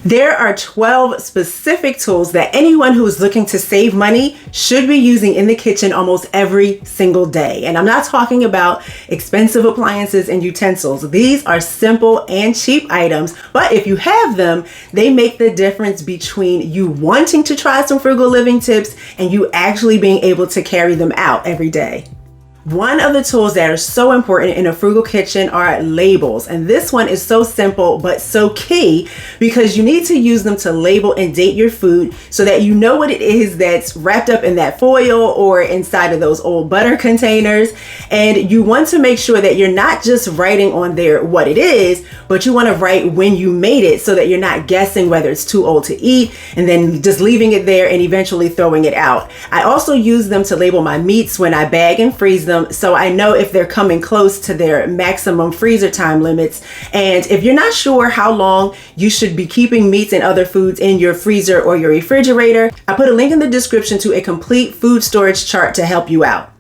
There are 12 specific tools that anyone who is looking to save money should be using in the kitchen almost every single day. And I'm not talking about expensive appliances and utensils. These are simple and cheap items, but if you have them, they make the difference between you wanting to try some frugal living tips and you actually being able to carry them out every day. One of the tools that are so important in a frugal kitchen are labels. And this one is so simple, but so key because you need to use them to label and date your food so that you know what it is that's wrapped up in that foil or inside of those old butter containers. And you want to make sure that you're not just writing on there what it is, but you want to write when you made it so that you're not guessing whether it's too old to eat and then just leaving it there and eventually throwing it out. I also use them to label my meats when I bag and freeze them, so I know if they're coming close to their maximum freezer time limits. And if you're not sure how long you should be keeping meats and other foods in your freezer or your refrigerator, I put a link in the description to a complete food storage chart to help you out.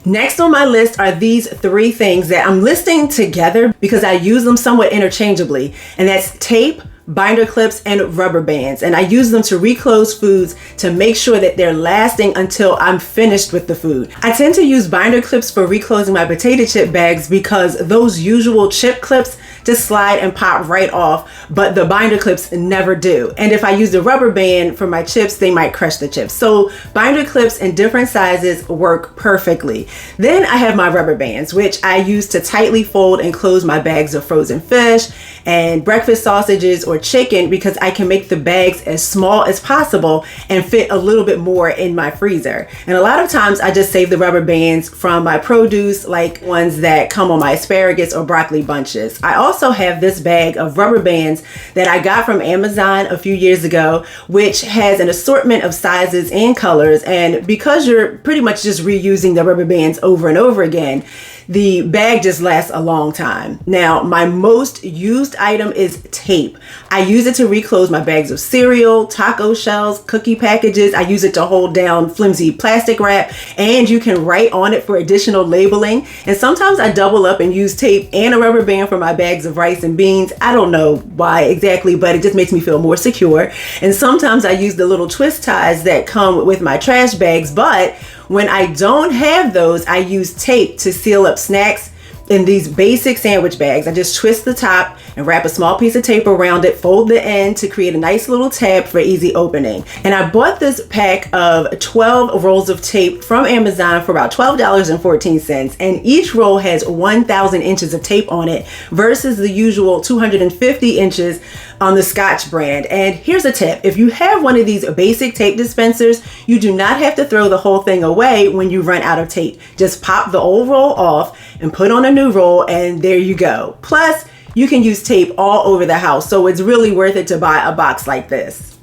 Next on my list are these 3 things that I'm listing together because I use them somewhat interchangeably, and that's tape, binder clips, and rubber bands. And I use them to reclose foods to make sure that they're lasting until I'm finished with the food. I tend to use binder clips for reclosing my potato chip bags because those usual chip clips just slide and pop right off, but the binder clips never do. And if I use the rubber band for my chips, they might crush the chips. So binder clips in different sizes work perfectly. Then I have my rubber bands, which I use to tightly fold and close my bags of frozen fish and breakfast sausages or chicken because I can make the bags as small as possible and fit a little bit more in my freezer. And a lot of times I just save the rubber bands from my produce, like ones that come on my asparagus or broccoli bunches. I also have this bag of rubber bands that I got from Amazon a few years ago, which has an assortment of sizes and colors. And because you're pretty much just reusing the rubber bands over and over again, the bag just lasts a long time. Now, my most used item is tape. I use it to reclose my bags of cereal, taco shells, cookie packages. I use it to hold down flimsy plastic wrap, and you can write on it for additional labeling. And sometimes I double up and use tape and a rubber band for my bags of rice and beans. I don't know why exactly, but it just makes me feel more secure. And sometimes I use the little twist ties that come with my trash bags, but when I don't have those, I use tape to seal up snacks in these basic sandwich bags. I just twist the top and wrap a small piece of tape around it, fold the end to create a nice little tab for easy opening. And I bought this pack of 12 rolls of tape from Amazon for about $12.14. And each roll has 1,000 inches of tape on it versus the usual 250 inches on the Scotch brand. And here's a tip. If you have one of these basic tape dispensers, you do not have to throw the whole thing away when you run out of tape. Just pop the old roll off and put on a new roll, and there you go. Plus, you can use tape all over the house, so it's really worth it to buy a box like this.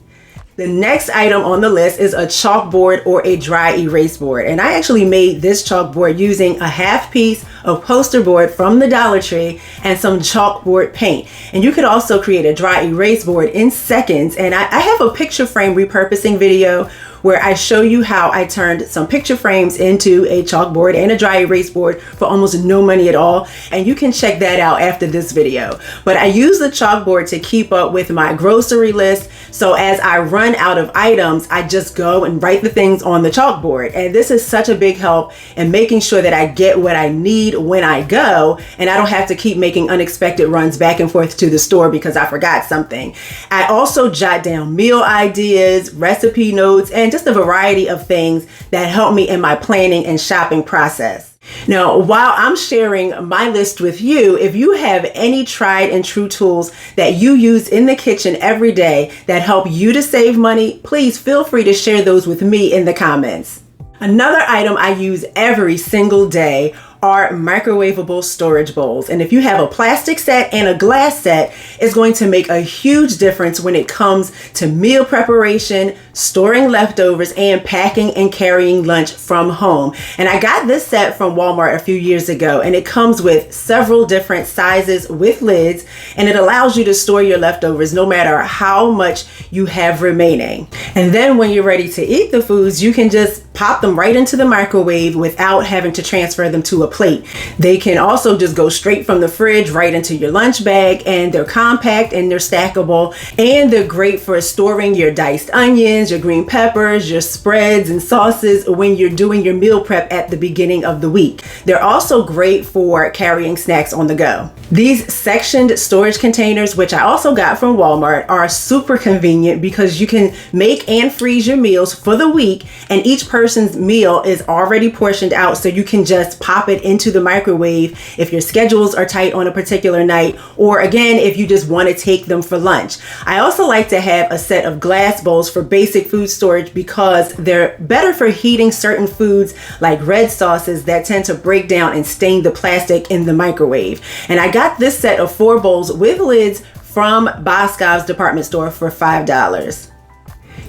The next item on the list is a chalkboard or a dry erase board. And I actually made this chalkboard using a half piece of poster board from the Dollar Tree and some chalkboard paint. And you could also create a dry erase board in seconds. And I have a picture frame repurposing video where I show you how I turned some picture frames into a chalkboard and a dry erase board for almost no money at all. And you can check that out after this video. But I use the chalkboard to keep up with my grocery list. So as I run out of items, I just go and write the things on the chalkboard. And this is such a big help in making sure that I get what I need when I go, and I don't have to keep making unexpected runs back and forth to the store because I forgot something. I also jot down meal ideas, recipe notes, and just a variety of things that help me in my planning and shopping process. Now, while I'm sharing my list with you, if you have any tried and true tools that you use in the kitchen every day that help you to save money, please feel free to share those with me in the comments. Another item I use every single day are microwavable storage bowls. And if you have a plastic set and a glass set, it's going to make a huge difference when it comes to meal preparation, storing leftovers, and packing and carrying lunch from home. And I got this set from Walmart a few years ago, and it comes with several different sizes with lids, and it allows you to store your leftovers no matter how much you have remaining. And then when you're ready to eat the foods, you can just pop them right into the microwave without having to transfer them to a plate. They can also just go straight from the fridge right into your lunch bag, and they're compact and they're stackable, and they're great for storing your diced onions, your green peppers, your spreads and sauces when you're doing your meal prep at the beginning of the week. They're also great for carrying snacks on the go. These sectioned storage containers, which I also got from Walmart, are super convenient because you can make and freeze your meals for the week, and each person's meal is already portioned out, so you can just pop it into the microwave if your schedules are tight on a particular night, or again, if you just want to take them for lunch. I also like to have a set of glass bowls for basic food storage because they're better for heating certain foods like red sauces that tend to break down and stain the plastic in the microwave. And I got this set of 4 bowls with lids from Boscov's department store for $5.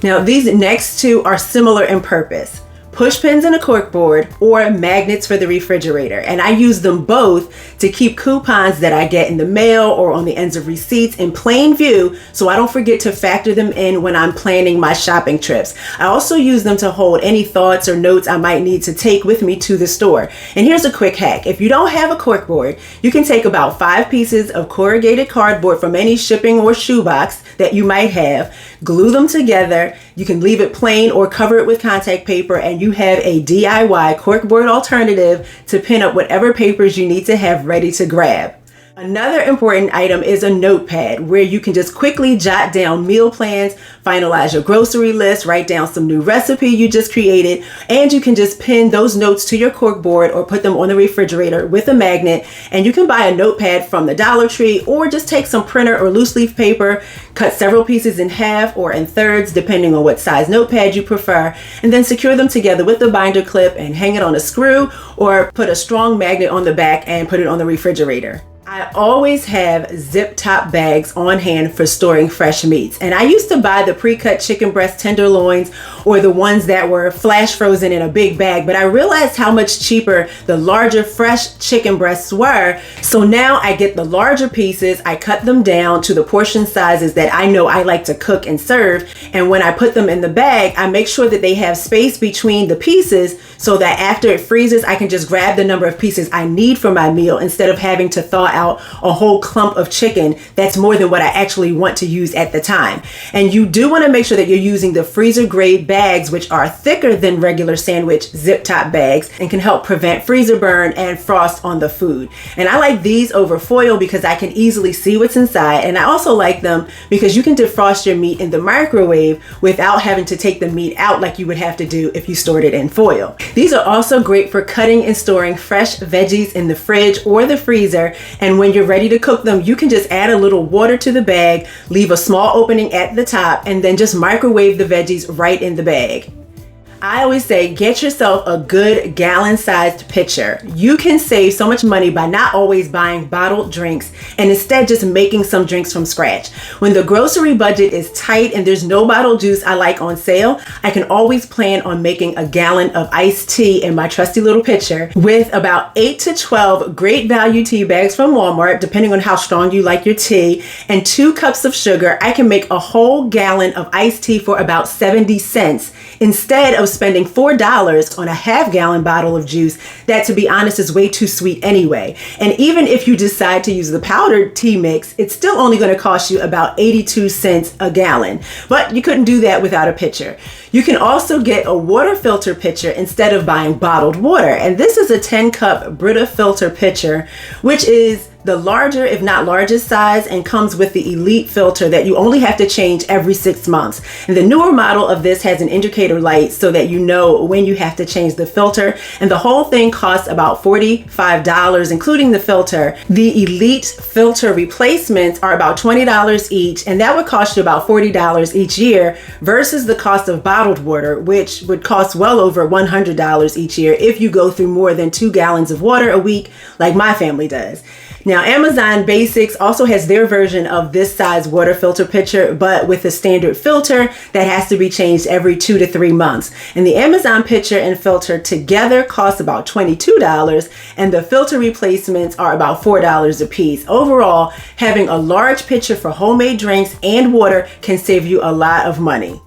Now, these next 2 are similar in purpose: push pins and a corkboard, or magnets for the refrigerator. And I use them both to keep coupons that I get in the mail or on the ends of receipts in plain view, so I don't forget to factor them in when I'm planning my shopping trips. I also use them to hold any thoughts or notes I might need to take with me to the store. And here's a quick hack. If you don't have a corkboard, you can take about 5 pieces of corrugated cardboard from any shipping or shoebox that you might have, glue them together. You can leave it plain or cover it with contact paper, and you have a DIY corkboard alternative to pin up whatever papers you need to have ready to grab. Another important item is a notepad where you can just quickly jot down meal plans, finalize your grocery list, write down some new recipe you just created, and you can just pin those notes to your corkboard or put them on the refrigerator with a magnet. And you can buy a notepad from the Dollar Tree, or just take some printer or loose leaf paper, cut several pieces in half or in thirds depending on what size notepad you prefer, and then secure them together with the binder clip and hang it on a screw, or put a strong magnet on the back and put it on the refrigerator. I always have zip top bags on hand for storing fresh meats. And I used to buy the pre-cut chicken breast tenderloins, or the ones that were flash frozen in a big bag, but I realized how much cheaper the larger fresh chicken breasts were. So now I get the larger pieces, I cut them down to the portion sizes that I know I like to cook and serve. And when I put them in the bag, I make sure that they have space between the pieces so that after it freezes, I can just grab the number of pieces I need for my meal instead of having to thaw out a whole clump of chicken that's more than what I actually want to use at the time. And you do want to make sure that you're using the freezer grade bags, which are thicker than regular sandwich zip top bags and can help prevent freezer burn and frost on the food. And I like these over foil because I can easily see what's inside. And I also like them because you can defrost your meat in the microwave without having to take the meat out like you would have to do if you stored it in foil. These are also great for cutting and storing fresh veggies in the fridge or the freezer. And when you're ready to cook them, you can just add a little water to the bag, leave a small opening at the top, and then just microwave the veggies right in the bag. I always say, get yourself a good gallon-sized pitcher. You can save so much money by not always buying bottled drinks and instead just making some drinks from scratch. When the grocery budget is tight and there's no bottled juice I like on sale, I can always plan on making a gallon of iced tea in my trusty little pitcher with about 8 to 12 great value tea bags from Walmart, depending on how strong you like your tea, and 2 cups of sugar. I can make a whole gallon of iced tea for about 70 cents instead of spending $4 on a half-gallon bottle of juice that, to be honest, is way too sweet anyway. And even if you decide to use the powdered tea mix, it's still only going to cost you about 82 cents a gallon. But you couldn't do that without a pitcher. You can also get a water filter pitcher instead of buying bottled water. And this is a 10-cup Brita filter pitcher, which is the larger, if not largest size, and comes with the Elite filter that you only have to change every 6 months. And the newer model of this has an indicator light so that you know when you have to change the filter. And the whole thing costs about $45, including the filter. The Elite filter replacements are about $20 each, and that would cost you about $40 each year versus the cost of bottled water, which would cost well over $100 each year if you go through more than 2 gallons of water a week like my family does. Now, Amazon Basics also has their version of this size water filter pitcher, but with a standard filter that has to be changed every 2 to 3 months. And the Amazon pitcher and filter together cost about $22, and the filter replacements are about $4 a piece. Overall, having a large pitcher for homemade drinks and water can save you a lot of money.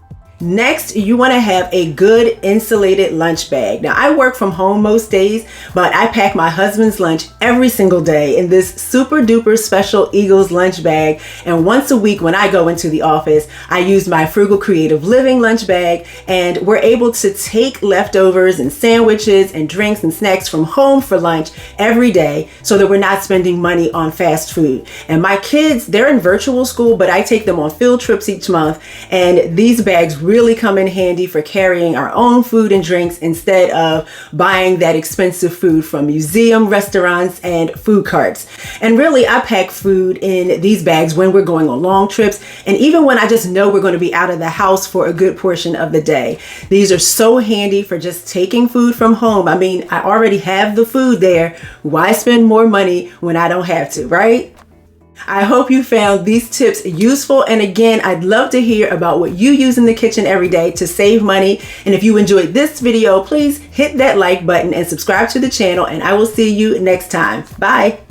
Next, you want to have a good insulated lunch bag. Now, I work from home most days, but I pack my husband's lunch every single day in this super duper special Eagles lunch bag. And once a week when I go into the office, I use my Frugal Creative Living lunch bag, and we're able to take leftovers and sandwiches and drinks and snacks from home for lunch every day so that we're not spending money on fast food. And my kids, they're in virtual school, but I take them on field trips each month, and these bags really come in handy for carrying our own food and drinks instead of buying that expensive food from museum restaurants and food carts. And really, I pack food in these bags when we're going on long trips, and even when I just know we're going to be out of the house for a good portion of the day. These are so handy for just taking food from home. I mean, I already have the food there. Why spend more money when I don't have to, right? I hope you found these tips useful. And again, I'd love to hear about what you use in the kitchen every day to save money. And if you enjoyed this video, please hit that like button and subscribe to the channel, and I will see you next time. Bye.